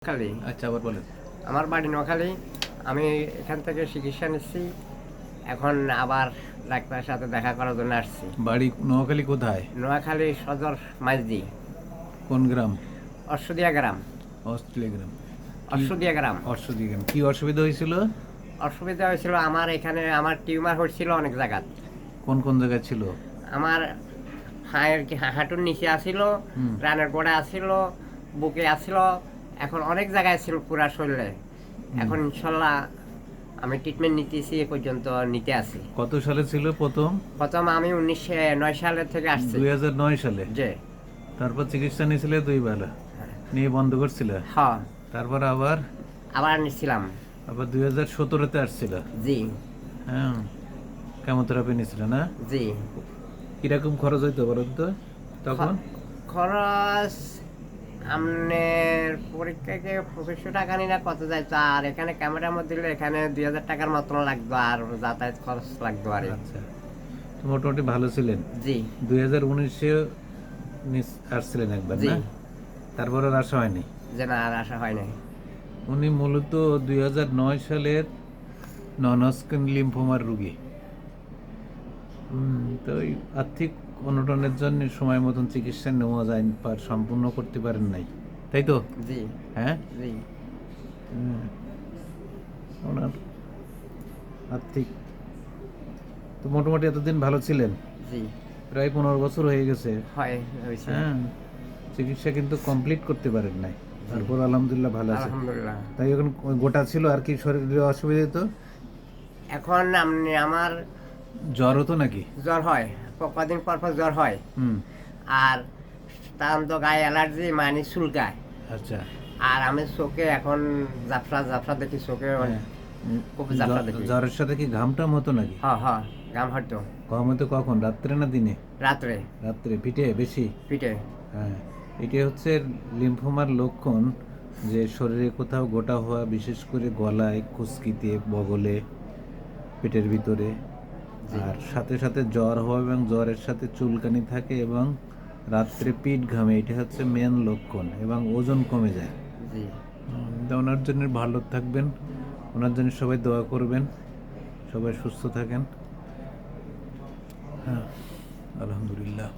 নোয়াখালী। আচ্ছা, আবার বলেন। আমার বাড়ি নোয়াখালী। আমি এখান থেকে চিকিৎসা নিচ্ছি। এখন আবার ডাক্তারের সাথে দেখা করার জন্য আসছি। বাড়ি নোয়াখালী কোথায়? নোয়াখালী সদর মাইজদি, কোন গ্রাম? অশ্বদিয়া গ্রাম। অস্ট্রেলিয়া গ্রাম। কি অশ্বদিয়া গ্রাম। অশ্বদী গ্রাম, কি অসুবিধা হয়েছিল? অসুবিধা হয়েছিল আমার এখানে, আমার টিউমার হয়েছিল অনেক জায়গায়। কোন কোন জায়গায় ছিল? আমার হাঁটুর নিচে আসিল, রানের গোড়া আসিল, বুকে আসিল, এখন অনেক জায়গায় ছিল পুরা শরীরে। এখন ইনশাল্লাহ আমি ট্রিটমেন্ট নিতেছি, এ পর্যন্ত নিতে আসি। কত সালে ছিল প্রথম? প্রথম আমি 1909 সালের থেকে আসছি। 2009 সালে? যে তারপর চিকিৎসা নিয়েছিলে 2 বেলা, নিয়ে বন্ধ করছিল? হ্যাঁ, তারপর আবার আবার নিছিলাম। 2017-তে আসছিল? জি হ্যাঁ, কেমোথেরাপি নিয়েছিল না? জি। কিরকম খরচ হইতো বলুন তো তখন? খরচ আপনার পরীক্ষাকে 2500 টাকা নিলে কত যাইতো, আর এখানে ক্যামেরার মধ্যে দিলে এখানে 2000 টাকার মতন লাগতো, আর যাতায়াত খরচ লাগতো আর কি। আচ্ছা, তো মোটামুটি ভালো ছিলেন। জি 2019-এ আসছিলেন একবার জি। না? তারপর আর আসা হয়নি? যে না, আর আশা হয় নাই। উনি মূলত 2009 সালের নন-হজকিন লিম্ফোমার রোগী। তো ওই আর্থিক অনটনের জন্য সময় মতন চিকিৎসা নেওয়া যায় সম্পূর্ণ করতে পারেন নাই, তাই তো? জি হ্যাঁ, জি। হুম, ওনার আর্থিক তো মোটামুটি এতদিন ভালো ছিলেন, জি প্রায় 15 বছর হয়ে গেছে। হয়েছে। হ্যাঁ, চিকিৎসা কিন্তু কমপ্লিট করতে পারেন নাই, তারপর আলহামদুলিল্লাহ ভালো আছে। আলহামদুলিল্লাহ। তাই এখন গোটা ছিল আর কি, শরীরে অসুবিধা হতো? এখন আমার জ্বর হতো নাকি? জ্বর হয়, কদিন পর পর জ্বর হয়। হুম, আর তার তো গায়ে অ্যালার্জি, মানে চুলকায়। আচ্ছা। আর আমি চোখে এখন ঝাপসা ঝাপসা দেখি, চোখে হ্যাঁ, খুব ঝাপসা দেখি। জ্বরের সাথে কি ঘামটাম হতো নাকি? হ্যাঁ হ্যাঁ, গাম হতো। ঘাম হতো কখন, রাত্রে না দিনে? রাত্রে রাত্রে, পিঠে বেশি? পিঠে। হ্যাঁ, এটি হচ্ছে লিম্ফোমার লক্ষণ, যে শরীরে কোথাও গোটা হওয়া, বিশেষ করে গলায়, খুসকিতে, বগলে, পেটের ভিতরে, জি আর সাথে সাথে জ্বর হওয়া এবং জ্বরের সাথে চুলকানি থাকে এবং রাত্রে পিঠ ঘামে, এটা হচ্ছে মেন লক্ষণ, এবং ওজন কমে যায়। জি। তা ওনার জন্য ভালো থাকবেন, ওনার জন্য সবাই দোয়া করবেন, সবাই সুস্থ থাকেন। হ্যাঁ, আলহামদুলিল্লাহ।